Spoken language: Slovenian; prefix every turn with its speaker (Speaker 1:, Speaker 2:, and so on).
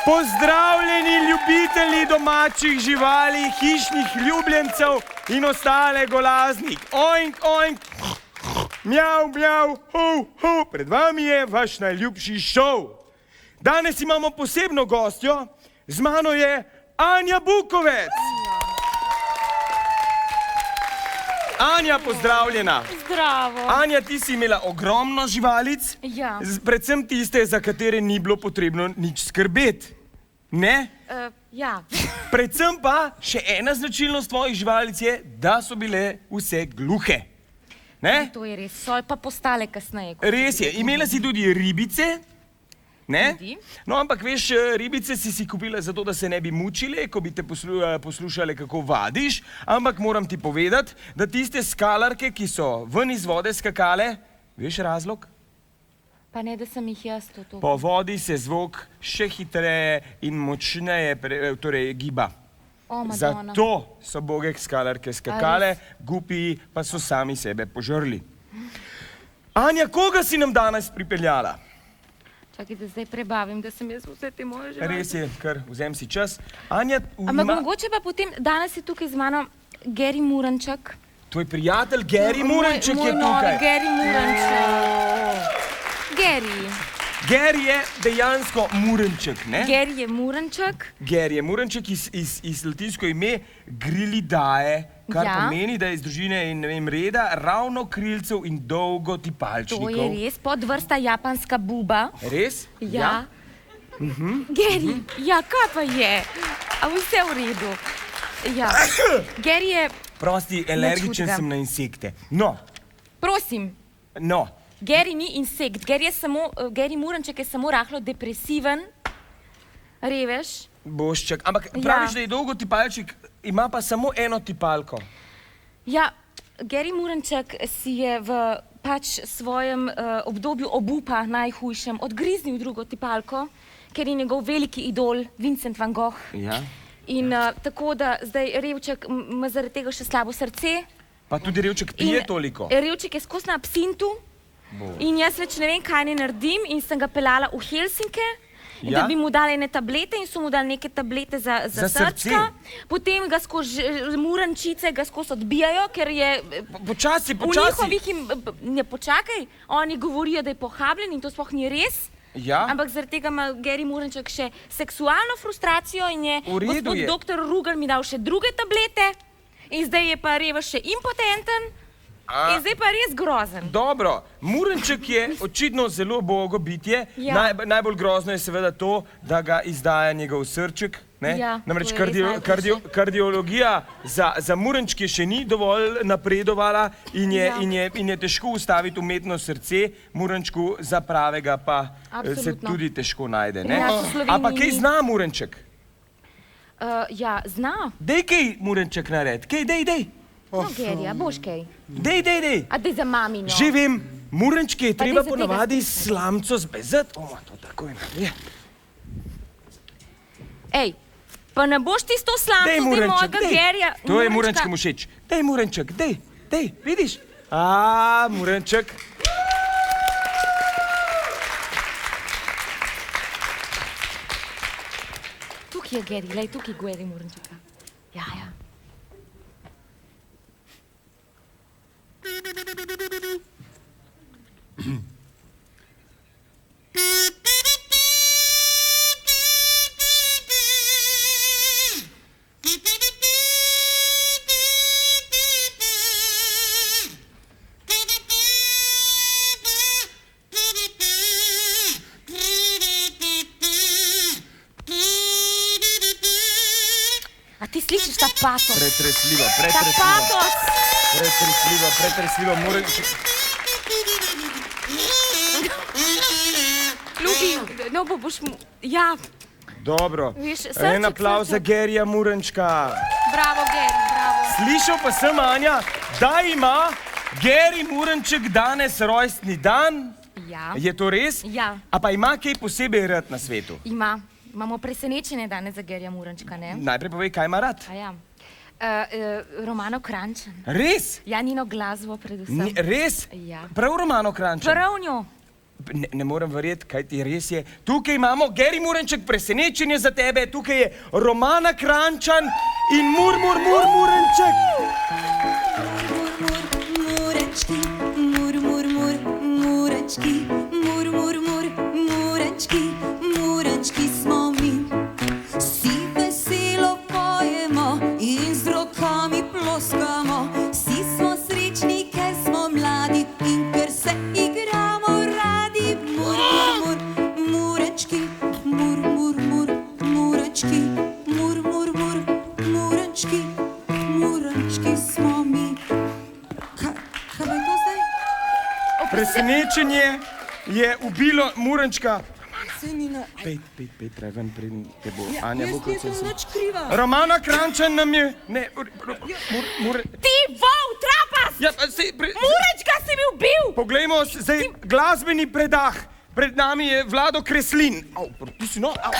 Speaker 1: Pozdravljeni ljubitelji domačih živali, hišnih ljubljencev in ostale golaznik. Oink, oink, mjav, mjav, hu, hu. Pred vami je vaš najljubši šov. Danes imamo posebno gostjo, z mano je Anja Bukovec. Anja, pozdravljena.
Speaker 2: Zdravo.
Speaker 1: Anja, ti si imela ogromno živalic,
Speaker 2: Ja.
Speaker 1: predvsem tiste, za katere ni bilo potrebno nič skrbeti. Ne?
Speaker 2: Ja.
Speaker 1: Predvsem pa še ena značilnost tvojih živalic je, da so bile vse gluhe. Ne?
Speaker 2: To je res. So pa postale kasneje.
Speaker 1: Res je. Imela si tudi ribice. Ne?
Speaker 2: Tudi.
Speaker 1: No, ampak veš, ribice si kupila zato, da se ne bi mučile, ko bi te poslušale, kako vadiš, ampak moram ti povedati, da tiste skalarke, ki so ven iz vode skakale, veš razlog?
Speaker 2: Pa ne, da sem jih jaz to.
Speaker 1: Po vodi se zvok še hitreje in močneje giba.
Speaker 2: O, Madonna.
Speaker 1: Zato so boge skalarke skakale, gupi pa so sami sebe požrli. Anja, koga si nam danes pripeljala?
Speaker 2: Čakaj, da zdaj prebavim, da sem jaz vse te moje živali.
Speaker 1: Res je, kar vzem si čas. Anja,
Speaker 2: Ampak mogoče pa potem, danes je tukaj z mano Geri Muranček.
Speaker 1: tvoj prijatelj Geri Muranček je
Speaker 2: Moj novi
Speaker 1: tukaj.
Speaker 2: Geri Muranček. Geri.
Speaker 1: Geri je dejansko Muranček, ne?
Speaker 2: Geri je Muranček.
Speaker 1: Geri je Muranček iz latinsko ime Grilidae, kar
Speaker 2: Ja.
Speaker 1: pomeni, da je iz družine in ne vem reda ravno krilcev in dolgo
Speaker 2: To
Speaker 1: tipalčnikov.
Speaker 2: je res. Podvrsta japanska buba.
Speaker 1: Res?
Speaker 2: Ja. Geri, ja, kaj pa je? A vse v redu? Ja. Geri je,
Speaker 1: Prosti, alergičen
Speaker 2: hudega.
Speaker 1: sem na insekte. No,
Speaker 2: prosim,
Speaker 1: no.
Speaker 2: Geri ni insekt. Geri Muranček je samo rahlo depresiven, revež.
Speaker 1: Bošček. Ampak
Speaker 2: Ja.
Speaker 1: praviš, da je dolgo tipalček, ima pa samo eno tipalko.
Speaker 2: Ja, Geri Muranček si je v pač svojem obdobju obupa najhujšem odgriznil drugo tipalko, ker je njegov veliki idol Vincent van Gogh.
Speaker 1: Ja.
Speaker 2: In tako da zdaj Revček ima zaradi tega še slabo srce.
Speaker 1: Pa tudi revček pije toliko.
Speaker 2: Revček je skozi na absintu in jaz več ne vem, kaj ne naredim in sem ga peljala v Helsinke,
Speaker 1: Ja.
Speaker 2: da bi mu dali ene tablete in so mu dali neke tablete za
Speaker 1: Za srce?
Speaker 2: srčka. Potem ga skozi Murančice ga skozi odbijajo, ker je
Speaker 1: Počasi,
Speaker 2: v
Speaker 1: počasi.
Speaker 2: njihovih... Ne, počakaj, oni govorijo, da je pohabljen in to sploh ni res.
Speaker 1: Ja.
Speaker 2: Ampak zaradi tega ima Geri Muranček še seksualno frustracijo in je
Speaker 1: V redu
Speaker 2: gospod
Speaker 1: je.
Speaker 2: doktor Rugal mi dal še druge tablete in zdaj je pa revež še impotenten in zdaj pa res grozen.
Speaker 1: Dobro, Muranček je očitno zelo bogo bitje.
Speaker 2: Ja.
Speaker 1: Najbolj grozno je seveda to, da ga izdaja njegov srček. Ne?
Speaker 2: Ja,
Speaker 1: Namreč
Speaker 2: to je res najhujše.
Speaker 1: kardiologija za Murančke še ni dovolj napredovala in je težko ustaviti umetno srce, Murančku za pravega pa se
Speaker 2: Absolutno.
Speaker 1: tudi težko najde. Ne?
Speaker 2: Ja, v Sloveniji
Speaker 1: A pa kaj
Speaker 2: ni.
Speaker 1: zna Muranček?
Speaker 2: Ja, zna.
Speaker 1: Dej kaj Muranček naredi, kaj, dej.
Speaker 2: No, Gerija, boš kaj.
Speaker 1: Dej.
Speaker 2: A dej za mamino.
Speaker 1: Že vem, Murančke je
Speaker 2: Pa
Speaker 1: treba
Speaker 2: daj za tega
Speaker 1: ponavadi
Speaker 2: stisniti.
Speaker 1: slamco zbezati. O, to takoj naredi.
Speaker 2: Ej, pa ne boš ti s to
Speaker 1: Dej,
Speaker 2: slamco zdaj
Speaker 1: Muranček,
Speaker 2: mojega
Speaker 1: dej.
Speaker 2: Gerija...
Speaker 1: To je Murančkemu všeč. Dej, Muranček, dej, vidiš? A, Muranček.
Speaker 2: Tukaj je Geri, lej, tukaj je Geri Murančeka. Ja. A ti slišiš ta patos?
Speaker 1: Pretresljivo,
Speaker 2: Ta patos!
Speaker 1: Muranček.
Speaker 2: Ljubi, no boš mu... Ja,
Speaker 1: Dobro,
Speaker 2: Viš,
Speaker 1: en
Speaker 2: srček,
Speaker 1: aplavz za
Speaker 2: srček.
Speaker 1: Gerija Murančka.
Speaker 2: bravo Geri, bravo.
Speaker 1: Slišal pa sem, Anja, da ima Geri Murenček danes rojstni dan.
Speaker 2: Ja.
Speaker 1: Je to res?
Speaker 2: Ja.
Speaker 1: A pa ima kaj posebej rad na svetu?
Speaker 2: Imamo presenečenje danes za Gerija Murenčka, ne?
Speaker 1: Najprej povej, kaj ima rad.
Speaker 2: A ja. Romano Kranjčan.
Speaker 1: Res?
Speaker 2: Ja, njeno glasbo predvsem.
Speaker 1: Res?
Speaker 2: Ja.
Speaker 1: Prav Romano Kranjčan?
Speaker 2: Prav njo.
Speaker 1: Ne morem verjeti, kaj ti res je. Tukaj imamo Geri Murenček, presenečenje za tebe. Tukaj je Romana Kranjčan in Murenček.
Speaker 3: Murenčki, murenčki smo mi. Vsi veselo pojemo in z rokami ploskamo. Vsi smo srečni, ker smo mladi in ker se igramo radi. Murenčki, murenčki, murenčki smo mi. Kaj je to zdaj?
Speaker 1: Presenečenje je ubilo Murenčka.
Speaker 3: Senina.
Speaker 1: Pej, preven, preden te bo Anja bo kot
Speaker 3: Jaz nisem nič kriva.
Speaker 1: Romana Kranjčan nam je... Ne,
Speaker 2: Ti vol, trapas!
Speaker 1: Ja,
Speaker 2: Murenčka si mi ubil!
Speaker 1: Poglejmo zdaj glasbeni predah. Pred nami je Vlado Kreslin. Au, ti si no... Au.